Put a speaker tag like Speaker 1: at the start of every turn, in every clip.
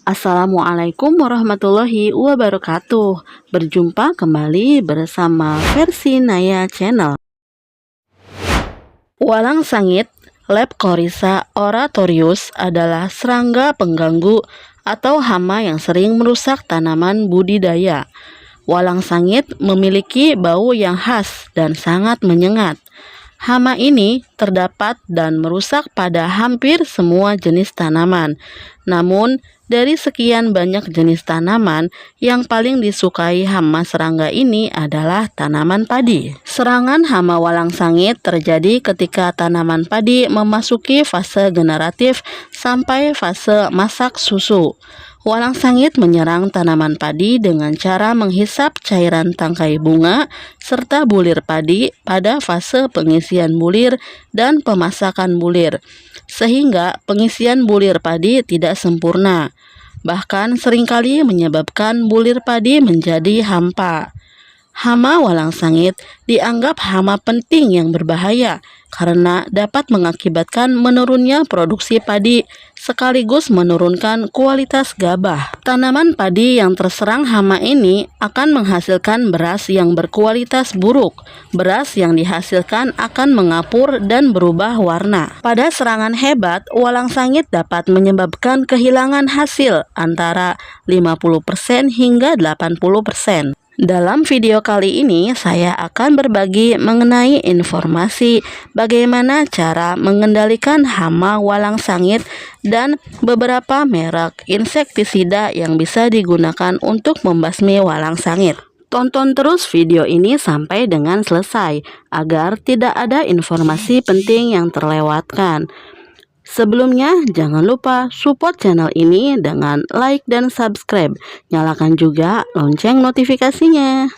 Speaker 1: Assalamualaikum warahmatullahi wabarakatuh. Berjumpa kembali bersama versi Naya Channel. Walang sangit Lepcorisa oratorius adalah serangga pengganggu atau hama yang sering merusak tanaman budidaya. Walang sangit memiliki bau yang khas dan sangat menyengat. Hama ini terdapat dan merusak pada hampir semua jenis tanaman. Namun, dari sekian banyak jenis tanaman, yang paling disukai hama serangga ini adalah tanaman padi. Serangan hama walang sangit terjadi ketika tanaman padi memasuki fase generatif sampai fase masak susu. Walang sangit menyerang tanaman padi dengan cara menghisap cairan tangkai bunga serta bulir padi pada fase pengisian bulir dan pemasakan bulir, sehingga pengisian bulir padi tidak sempurna. Bahkan seringkali menyebabkan bulir padi menjadi hampa. Hama walang sangit dianggap hama penting yang berbahaya karena dapat mengakibatkan menurunnya produksi padi sekaligus menurunkan kualitas gabah. Tanaman padi yang terserang hama ini akan menghasilkan beras yang berkualitas buruk. Beras yang dihasilkan akan mengapur dan berubah warna. Pada serangan hebat, walang sangit dapat menyebabkan kehilangan hasil antara 50% hingga 80%. Dalam video kali ini, saya akan berbagi mengenai informasi bagaimana cara mengendalikan hama walang sangit dan beberapa merek insektisida yang bisa digunakan untuk membasmi walang sangit. Tonton terus video ini sampai dengan selesai agar tidak ada informasi penting yang terlewatkan. Sebelumnya, jangan lupa support channel ini dengan like dan subscribe. Nyalakan juga lonceng notifikasinya.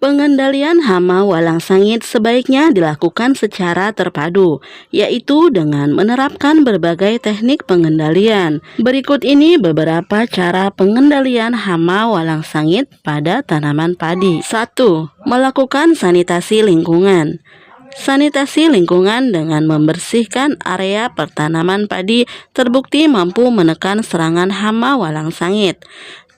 Speaker 1: Pengendalian hama walang sangit sebaiknya dilakukan secara terpadu, yaitu dengan menerapkan berbagai teknik pengendalian. Berikut ini beberapa cara pengendalian hama walang sangit pada tanaman padi. 1. Melakukan sanitasi lingkungan. Sanitasi lingkungan dengan membersihkan area pertanaman padi terbukti mampu menekan serangan hama walang sangit.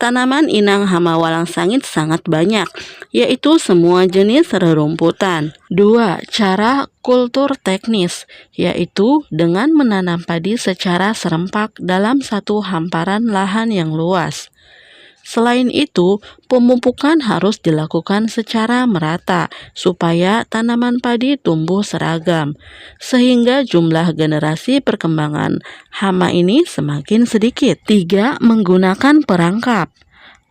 Speaker 1: Tanaman inang hama walang sangit sangat banyak, yaitu semua jenis rerumputan. 2. Cara kultur teknis, yaitu dengan menanam padi secara serempak dalam satu hamparan lahan yang luas. Selain itu, pemupukan harus dilakukan secara merata supaya tanaman padi tumbuh seragam, sehingga jumlah generasi perkembangan hama ini semakin sedikit. 3. Menggunakan perangkap.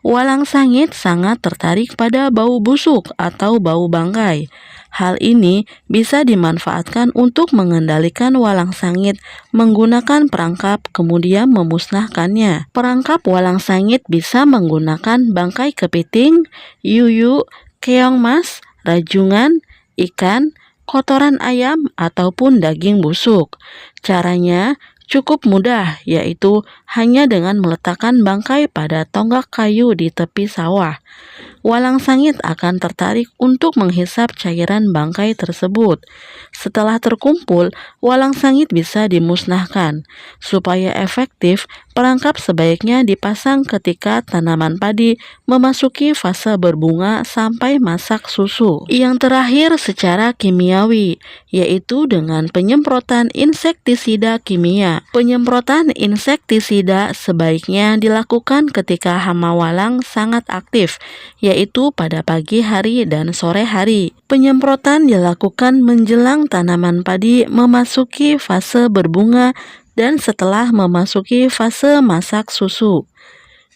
Speaker 1: Walang sangit sangat tertarik pada bau busuk atau bau bangkai. Hal ini bisa dimanfaatkan untuk mengendalikan walang sangit menggunakan perangkap kemudian memusnahkannya. Perangkap walang sangit bisa menggunakan bangkai kepiting, yuyu, keong mas, rajungan, ikan, kotoran ayam, ataupun daging busuk. Caranya cukup mudah, yaitu hanya dengan meletakkan bangkai pada tonggak kayu di tepi sawah. Walang sangit akan tertarik untuk menghisap cairan bangkai tersebut. Setelah terkumpul, walang sangit bisa dimusnahkan. Supaya efektif, perangkap sebaiknya dipasang ketika tanaman padi memasuki fase berbunga sampai masak susu. Yang terakhir secara kimiawi, yaitu dengan penyemprotan insektisida kimia. Penyemprotan insektisida sebaiknya dilakukan ketika hama walang sangat aktif, yaitu pada pagi hari dan sore hari. Penyemprotan dilakukan menjelang tanaman padi memasuki fase berbunga dan setelah memasuki fase masak susu.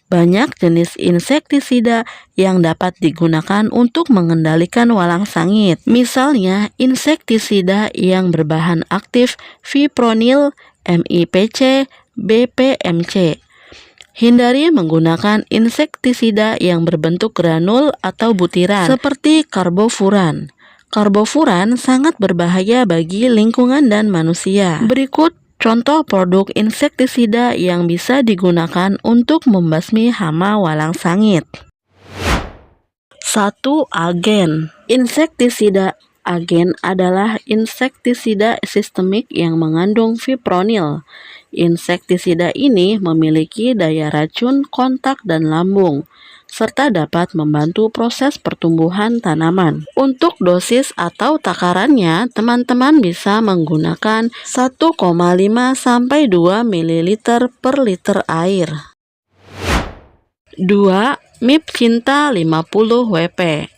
Speaker 1: Banyak jenis insektisida yang dapat digunakan untuk mengendalikan walang sangit. Misalnya, insektisida yang berbahan aktif fipronil, MIPC, BPMC. Hindari menggunakan insektisida yang berbentuk granul atau butiran seperti karbofuran. Karbofuran sangat berbahaya bagi lingkungan dan manusia. Berikut contoh produk insektisida yang bisa digunakan untuk membasmi hama walang sangit. 1. Agen. Insektisida agen adalah insektisida sistemik yang mengandung fipronil. Insektisida ini memiliki daya racun kontak dan lambung, serta dapat membantu proses pertumbuhan tanaman. Untuk dosis atau takarannya, teman-teman bisa menggunakan 1,5 sampai 2 ml per liter air. 2. Mipcinta 50 WP.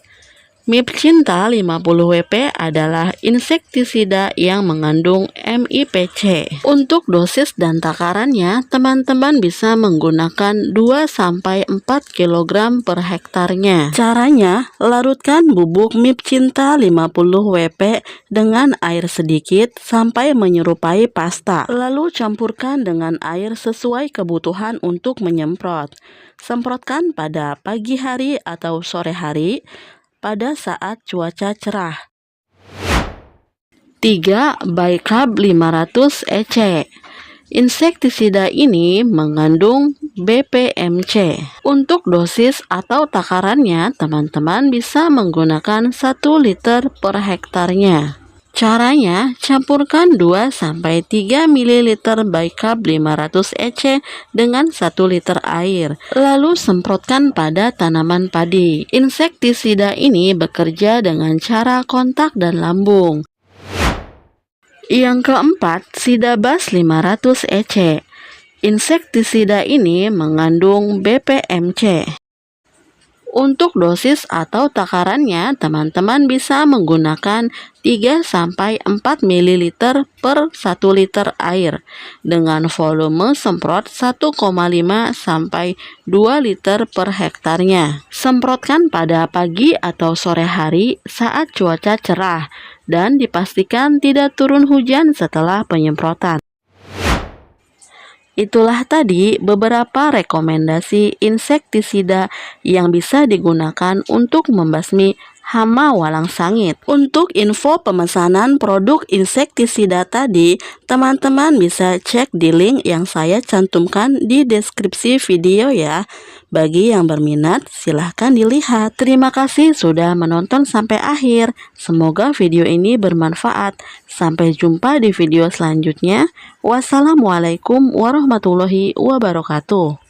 Speaker 1: Mipcinta 50 WP adalah insektisida yang mengandung MIPC. Untuk dosis dan takarannya, teman-teman bisa menggunakan 2-4 kg per hektarnya. Caranya, larutkan bubuk Mipcinta 50 WP dengan air sedikit sampai menyerupai pasta. Lalu campurkan dengan air sesuai kebutuhan untuk menyemprot. Semprotkan pada pagi hari atau sore hari pada saat cuaca cerah. 3. Bicab 500 EC. Insektisida ini mengandung BPMC. Untuk dosis atau takarannya, teman-teman bisa menggunakan 1 liter per hektarnya. Caranya, campurkan 2-3 ml Bicab 500 EC dengan 1 liter air, lalu semprotkan pada tanaman padi. Insektisida ini bekerja dengan cara kontak dan lambung. Yang keempat, Sidabas 500 EC. Insektisida ini mengandung BPMC. Untuk dosis atau takarannya, teman-teman bisa menggunakan 3-4 ml per 1 liter air dengan volume semprot 1,5 sampai 2 liter per hektarnya. Semprotkan pada pagi atau sore hari saat cuaca cerah dan dipastikan tidak turun hujan setelah penyemprotan. Itulah tadi beberapa rekomendasi insektisida yang bisa digunakan untuk membasmi hama walang sangit. Untuk info pemesanan produk insektisida tadi, teman-teman bisa cek di link yang saya cantumkan di deskripsi video ya. Bagi yang berminat, silahkan dilihat. Terima kasih sudah menonton sampai akhir. Semoga video ini bermanfaat. Sampai jumpa di video selanjutnya. Wassalamualaikum warahmatullahi wabarakatuh.